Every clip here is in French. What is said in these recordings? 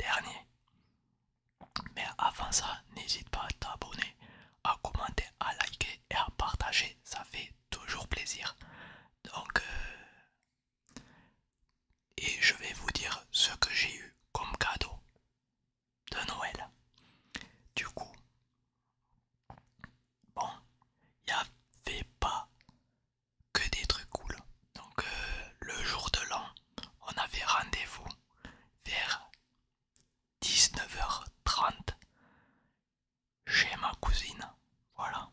dernier. Mais avant ça, n'hésite pas à t'abonner, à commenter, à liker et à partager, ça fait toujours plaisir. Donc, et je vais vous dire ce que j'ai eu comme cadeau de Noël. Du coup, bon, il n'y avait pas que des trucs cool. Donc, le jour de l'an, on avait rendez-vous vers 19h30 chez ma cousine. Voilà.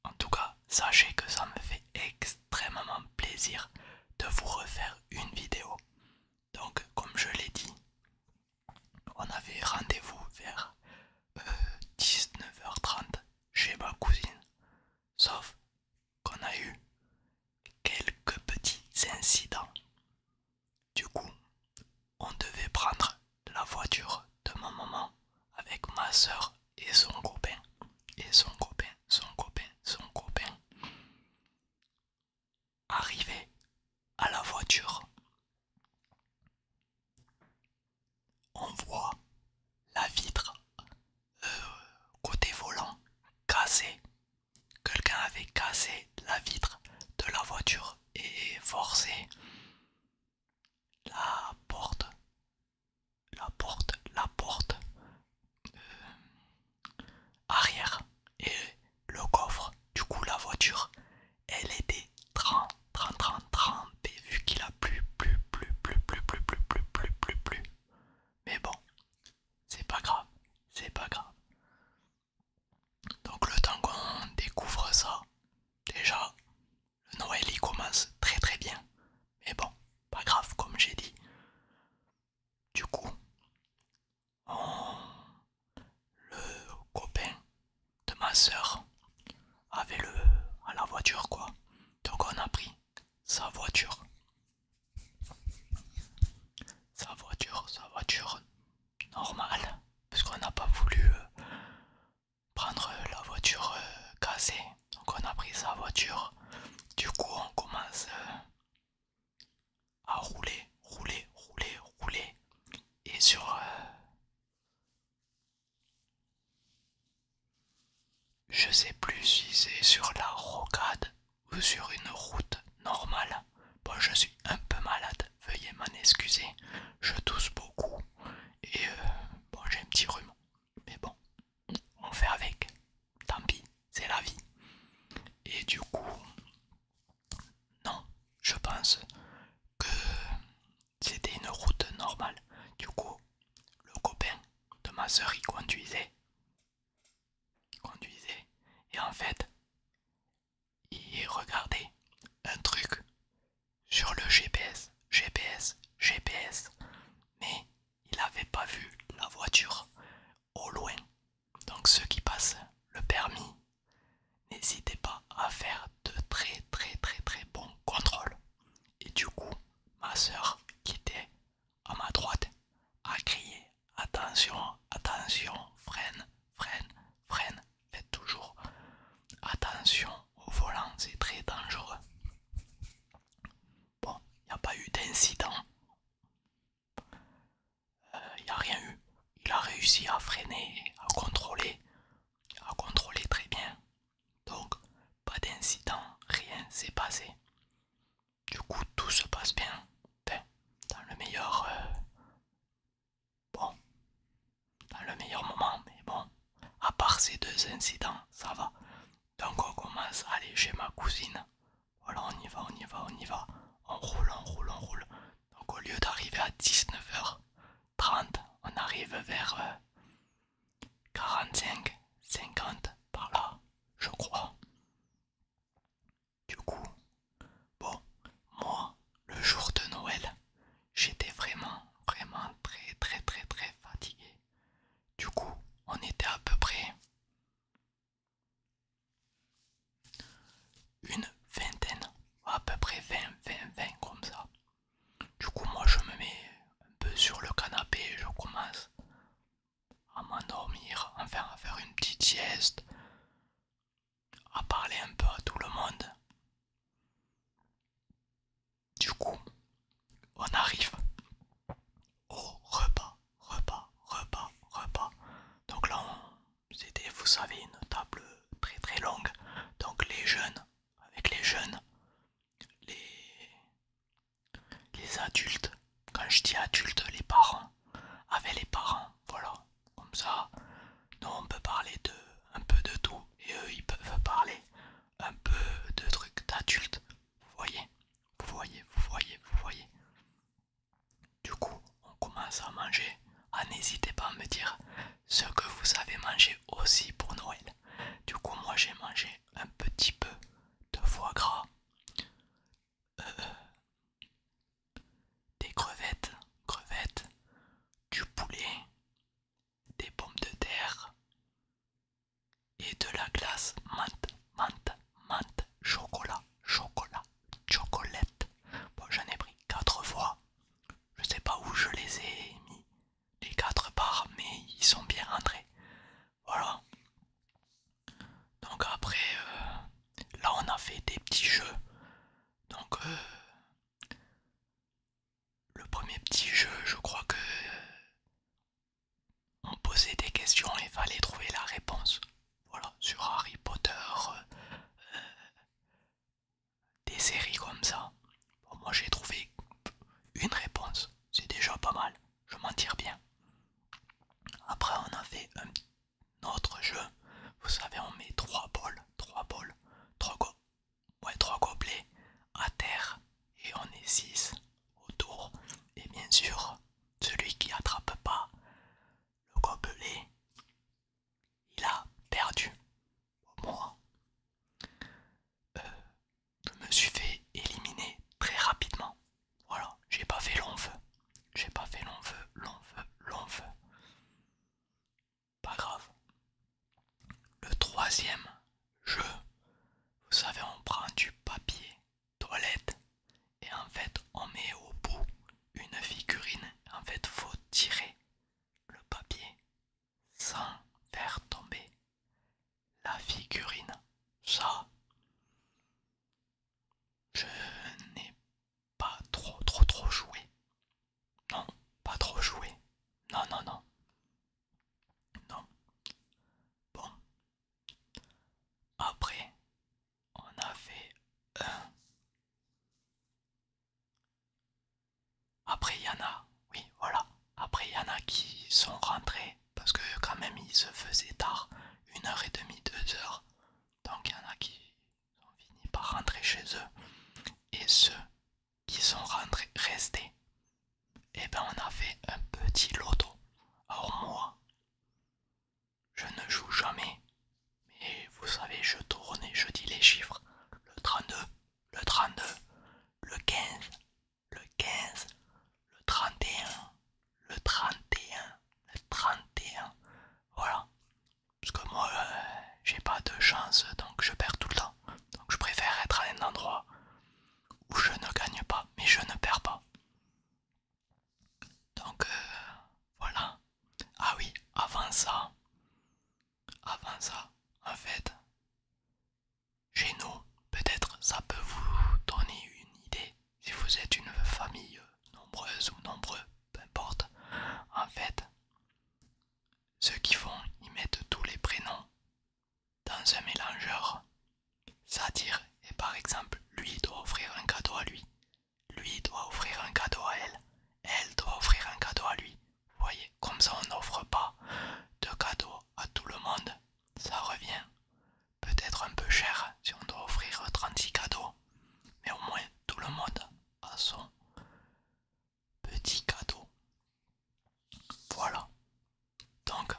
En tout cas, sachez que ça me fait extrêmement plaisir de vous refaire une vidéo. Donc, comme je l'ai dit, on avait rendez-vous vers 19h30 chez ma cousine. Sauf qu'on a eu quelques petits incidents. Du coup, on devait prendre la voiture de ma maman avec ma soeur et son copain. Et son copain, son copain, son copain. Arrivé à la voiture, on voit la vitre côté volant cassée. Quelqu'un avait cassé la vitre de la voiture et forcé la porte, la porte arrière et le coffre. Du coup, la voiture, elle était trempée vu qu'il a plu. Mais bon, c'est pas grave, c'est pas grave. Donc le temps qu'on découvre ça, déjà, le Noël il commence très très bien. Mais bon, pas grave comme j'ai dit. Du coup, le copain de ma soeur avait à la voiture quoi. Donc on a pris sa voiture, sa voiture normale, parce qu'on n'a pas voulu prendre la voiture cassée. Donc on a pris sa voiture. Du coup on commence à rouler. Et je sais plus si c'est sur la rocade ou sur une route normale. Bon, je suis un peu malade, veuillez m'en excuser. Je tousse beaucoup et bon, j'ai un petit rhume. Mais bon, on fait avec. Tant pis, c'est la vie. Et du coup, non, je pense que c'était une route normale. Du coup, le copain de ma soeur il conduisait et en fait il regardait un truc sur le GPS, mais il n'avait pas vu la voiture au loin. Donc ceux qui passent le permis, n'hésitez pas à faire de très bons contrôles. Et du coup, ma soeur qui était à ma droite a crié attention, attention, freine, faites toujours attention au volant, c'est très dangereux. Bon, il n'y a pas eu d'incident, il n'y a rien eu. Il a réussi à freiner, à contrôler très bien. Donc, pas d'incident, rien s'est passé. Du coup, tout se passe bien. Enfin, dans le meilleur, bon, dans le meilleur moment, mais bon, à part ces deux incidents, ça va. Donc on commence à aller chez ma cousine. Voilà, on y va. On roule. Donc au lieu d'arriver à 19h30, on arrive vers 45, 50 par là, je crois. Du coup, bon, moi, le jour de Noël, j'étais vraiment très fatigué. Du coup, on était à peu près une vingtaine, à peu près 20 comme ça. Du coup, moi je me mets un peu sur le canapé et je commence à m'endormir, enfin à faire une petite sieste, à parler un peu à tout le monde. Du coup, on arrive au repas. savez, une table très très longue. Donc les jeunes, avec les jeunes, les, les adultes, quand je dis adultes, les parents, avec les parents, voilà. Comme ça, nous on peut parler de un peu de tout et eux ils peuvent parler un peu de trucs d'adultes. Vous voyez, vous voyez, vous voyez, vous voyez. Du coup, on commence à manger. Ah, n'hésitez pas à me dire ce que vous avez mangé aussi pour Noël. Du coup, moi j'ai mangé un petit peu de foie gras, des crevettes, du poulet, des pommes de terre et de la glace menthe, chocolate. Bon, j'en ai pris 4 fois. Je sais pas où je les ai mis, les 4 parts, mais ils sont bien rentrés. Voilà. Donc après, là on a fait des petits jeux. Donc le premier petit jeu, je crois que on posait des questions et il fallait trouver la réponse. Voilà, sur Harry Potter, des séries comme ça. Bon, moi j'ai trouvé une réponse, c'est déjà pas mal, je m'en tire bien. Après on a fait un autre jeu, vous savez on met 3 bols, 3 gobelets à terre et on est 6 autour. Et bien sûr, celui qui attrape pas le gobelet, il a perdu. Moi, je me suis fait éliminer très rapidement. Voilà, j'ai pas fait long feu. J'ai pas fait long feu. Pas grave. Le troisième jeu, vous savez, on prend du papier toilette et en fait on met au bout une figurine. En fait, faut tirer le papier sans faire tomber la figurine. Ça, je n'ai pas trop joué. Non, pas trop joué. Non, non, non. Non. Bon. Après, on a fait un. Après, il y en a. Oui, voilà. Après, il y en a qui sont rentrés parce que quand même, il se faisait tard. 1h30, 2h. Donc, il y en a qui ont fini par rentrer chez eux. Et ceux qui sont restés, eh ben, on a fait un petit loto. Alors moi, je ne joue jamais. Mais vous savez, je tourne et je dis les chiffres. Le 32, le 32, le 15, le 15, le 31, le 31, le 31. Voilà. Parce que moi, j'ai pas de chance, donc je perds tout le temps. Donc je préfère être à un endroit où je ne gagne pas, mais je ne perds pas. Donc voilà. Ah oui, avant ça, en fait, chez nous, peut-être ça peut vous donner une idée si vous êtes une famille nombreuse ou nombreux, peu importe. En fait, ceux qui font, ils mettent tous les prénoms dans un mélangeur. C'est-à-dire, et par exemple, lui doit offrir un cadeau à lui doit offrir un cadeau à elle doit offrir un cadeau à lui. Vous voyez, comme ça on n'offre pas de cadeau à tout le monde. Ça revient peut-être un peu cher si on doit offrir 36 cadeaux. Mais au moins tout le monde a son petit cadeau. Voilà. Donc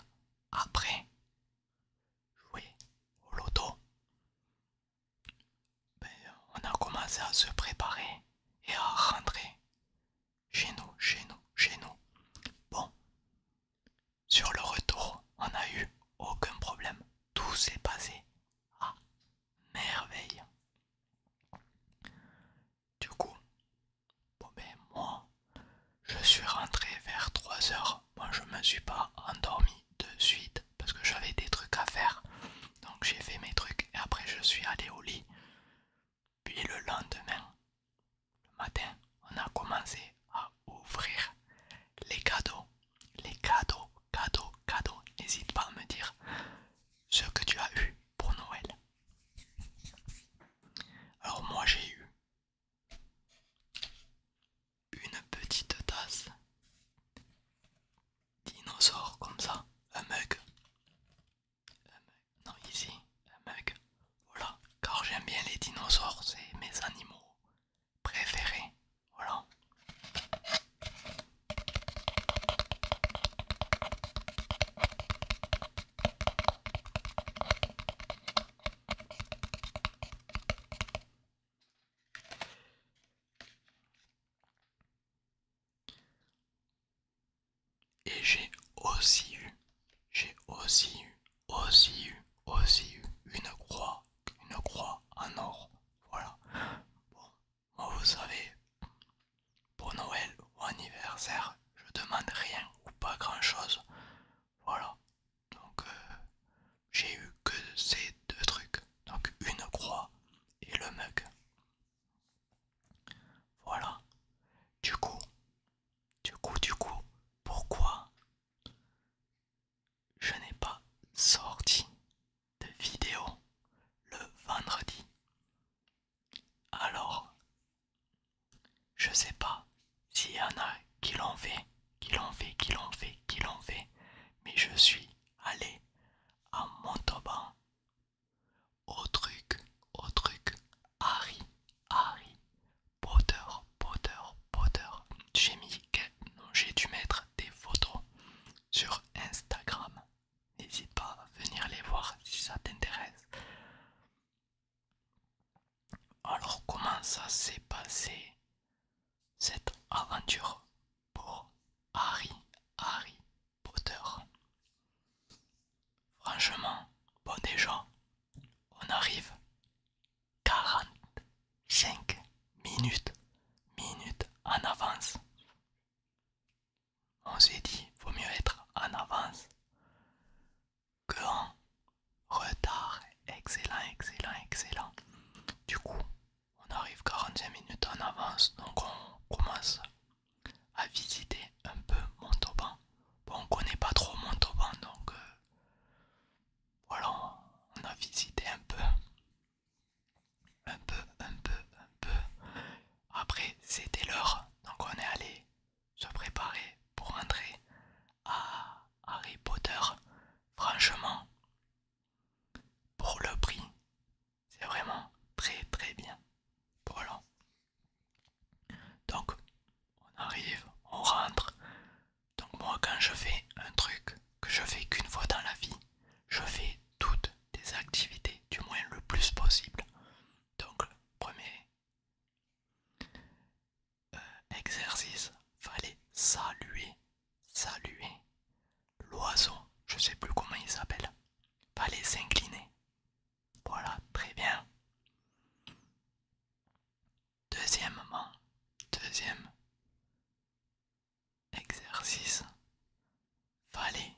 après jouer au loto, ben, on a commencé à se préparer et à rentrer chez nous. Bon, sur le retour, on n'a eu aucun problème. Tout s'est passé à merveille. Du coup, bon ben moi, je suis rentré vers 3 heures. Moi je me suis pas endormi de suite parce que j'avais des trucs à faire. Donc j'ai fait mes trucs et après je suis allé au lit. Puis le lendemain, le matin, on a commencé à ouvrir les cadeaux. Les cadeaux. N'hésite pas à me dire ce dinosaure comme ça, un mug. Non, ici, un mug. Voilà, car j'aime bien les dinosaures, c'est mes animaux préférés. Voilà. Et j'ai aussi eu une croix en or. Voilà. Bon, moi vous savez, pour Noël ou anniversaire, je demande rien ou pas grand chose. Voilà. Donc j'ai eu que ces deux trucs. Donc une croix et le mug. Voilà. Du coup, pourquoi je n'ai pas sorti de vidéo le vendredi? Alors, je sais pas s'il y en a qui l'ont fait, mais je suis allé à Montauban au truc Harry Potter. J'ai dû mettre des photos sur Instagram. N'hésite pas à venir les voir si ça t'intéresse. Alors comment ça s'est passé cette aventure pour Harry Potter? Franchement, bon déjà, on arrive 45 minutes en avance. On s'est dit, vaut mieux être en avance qu'en retard. Excellent. Du coup, on arrive 45 minutes en avance, donc on commence à visiter un peu Montauban. Bon, on connaît pas trop Montauban, donc voilà, on a visité un peu. Après, c'était l'heure, donc on est allé se préparer pour rentrer à Harry Potter. Franchement, pour le prix, c'est vraiment très bien. Voilà. Donc, on arrive, on rentre. Donc moi, quand je fais un truc que je fais qu'une fois dans la vie, je fais toutes les activités, du moins le plus possible. Donc, le premier exercice, fallait saluer l'oiseau. Je sais plus comment il s'appelle. Fallait s'incliner. Voilà, très bien. Deuxième exercice, fallait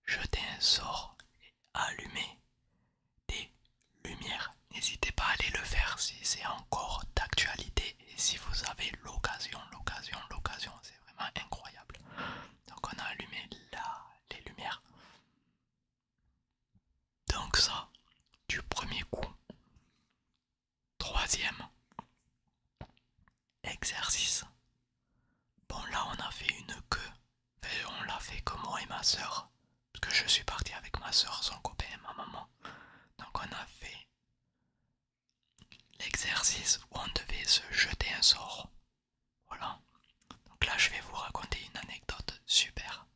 jeter un sort et allumer des lumières. N'hésitez pas à aller le faire si c'est encore d'actualité et si vous avez l'occasion, c'est vraiment incroyable. Donc on a allumé les lumières. Donc ça, du premier coup. Troisième exercice. Bon là on a fait une queue. Enfin, on l'a fait que moi et ma soeur. Parce que je suis parti avec ma soeur, son copain et ma maman. Donc on a fait l'exercice où on devait se jeter un sort. Voilà. Donc là je vais vous raconter une anecdote super.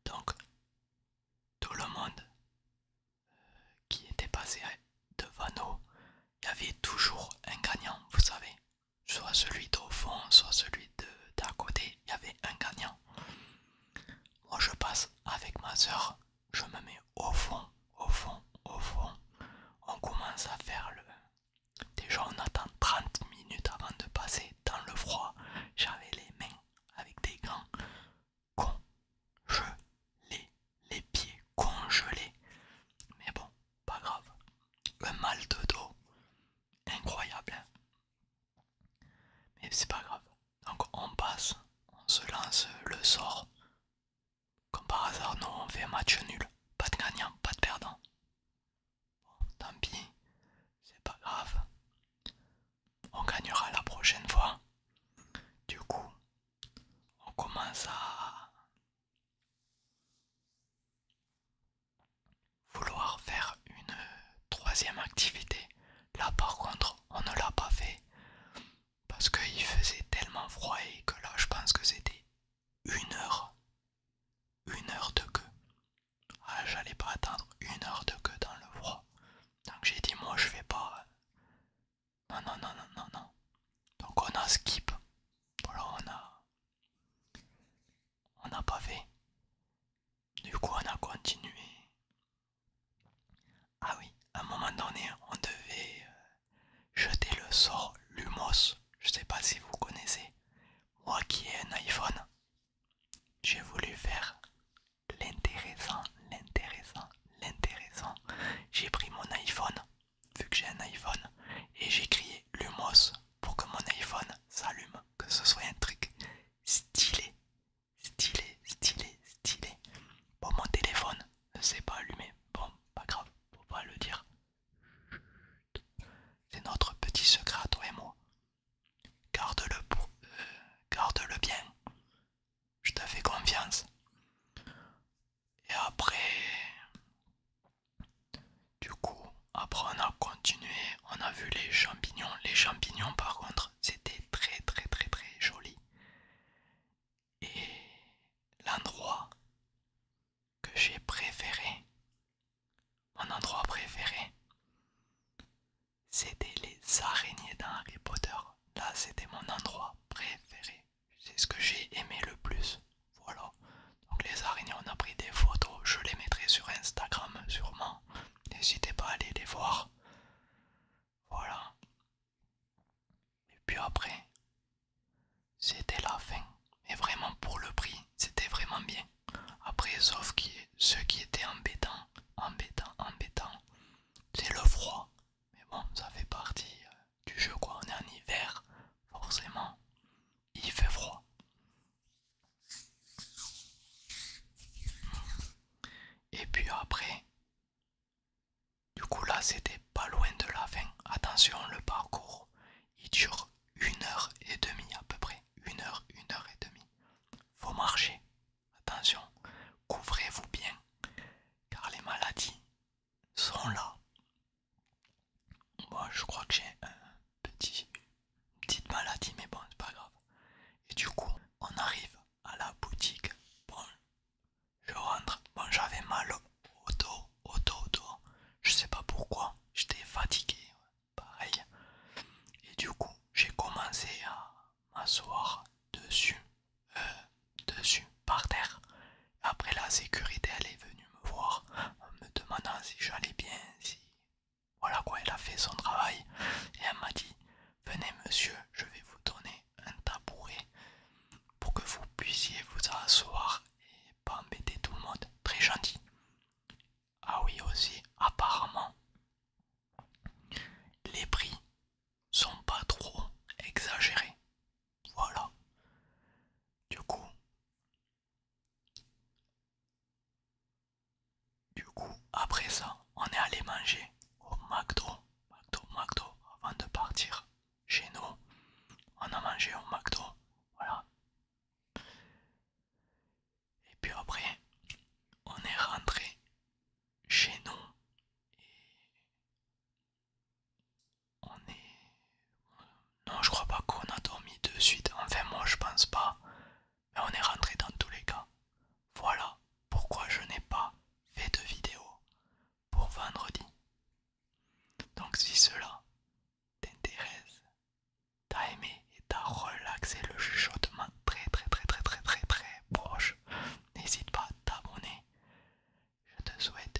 Donc tout le monde qui était passé devant nous, il y avait toujours un gagnant, vous savez. Soit celui d'au fond, soit celui d'à côté, il y avait un gagnant. Moi je passe avec ma soeur, je me mets au fond. On commence à faire le... Déjà on attend 30 minutes avant de passer dans le froid. J'avais les mains avec des gants congelés, les pieds congelés. Mais bon, pas grave. Un mal de dos incroyable. Mais c'est pas grave. Donc on passe, on se lance le sort. Comme par hasard, nous on fait un match nul. Pas de gagnant, pas de perdant. Bon, tant pis, c'est pas grave. On gagnera la prochaine fois. Du coup, on commence commence à vouloir faire une troisième activité. Là par contre, on ne l'a pas fait parce qu'il faisait tellement froid et que là je pense que c'était une heure de queue. Ah, j'allais pas attendre une heure de queue dans le froid. Donc j'ai dit moi je fais pas. Non, non, non, non, non, non. Donc on a skip. Voilà, on n'a pas fait. Du coup on a continué. Ah oui, à un moment donné on devait jeter le sort Lumos. Je sais pas si vous connaissez. Moi qui ai un iPhone, j'ai voulu faire l'intéressant, l'intéressant, l'intéressant. J'ai pris mon iPhone, vu que j'ai un iPhone, et j'ai crié Lumos pour que mon iPhone s'allume, que ce soit un truc stylé, stylé, stylé, stylé. Bon, mon téléphone ne s'est pas allumé. Bon, pas grave, faut pas le dire. C'est notre petit secret à toi et moi. Garde-le bien. Je te fais confiance. Et après, du coup, après on a continué, on a vu les champignons. Les champignons par contre, c'était très très très très joli. Et l'endroit que j'ai préféré, mon endroit préféré, c'était les araignées dans Harry Potter. Là, c'était mon endroit préféré. C'est ce que j'ai aimé le plus. Voilà. Donc les araignées, on a pris des photos. Je les mettrai sur Instagram sûrement. N'hésitez pas à aller les voir. Voilà. Et puis après, c'était la fin. Mais vraiment pour le prix, c'était vraiment bien. Après, sauf que ce qui était embêtant, c'est le froid. Mais bon, ça fait partie du jeu quoi. On est en hiver, forcément. Il fait froid. Et puis après, du coup là c'était pas loin de la fin. Attention, le parcours, il dure 1 heure et demie à peu près. Une heure et demie. Faut marcher. Attention, couvrez-vous bien, car les maladies sont là. Moi je crois que j'ai une petite maladie, mais bon, c'est pas grave. Et du coup, on arrive à la boutique. Bon, je rentre. Bon, j'avais mal au dos. Je sais pas pourquoi. J'étais fatigué. Pareil. Et du coup, j'ai commencé à m'asseoir dessus. Par terre. Après, la sécurité, elle est venue me voir en me demandant si j'allais bien, si... Voilà quoi, elle a fait son travail. Et elle m'a dit, venez monsieur, je vais vous donner un tabouret pour que vous puissiez vous asseoir et pas embêter tout le monde. Très gentil. Ah oui aussi, apparemment, les prix sont pas trop exagérés. Voilà. Du coup, après ça, on est allé manger au McDo, avant de partir chez nous. On a mangé au McDo, voilà. Et puis après, on est rentré chez nous et on est... Non, je crois pas qu'on a dormi de suite. Enfin, moi je pense pas. Mais on est rentré dans tous les cas. Voilà pourquoi je n'ai pas fait de vidéo pour vendredi. Donc si cela t'intéresse, t'as aimé et t'as relaxé le chuchotement très très très très très très très proche, n'hésite pas à t'abonner. Je te souhaite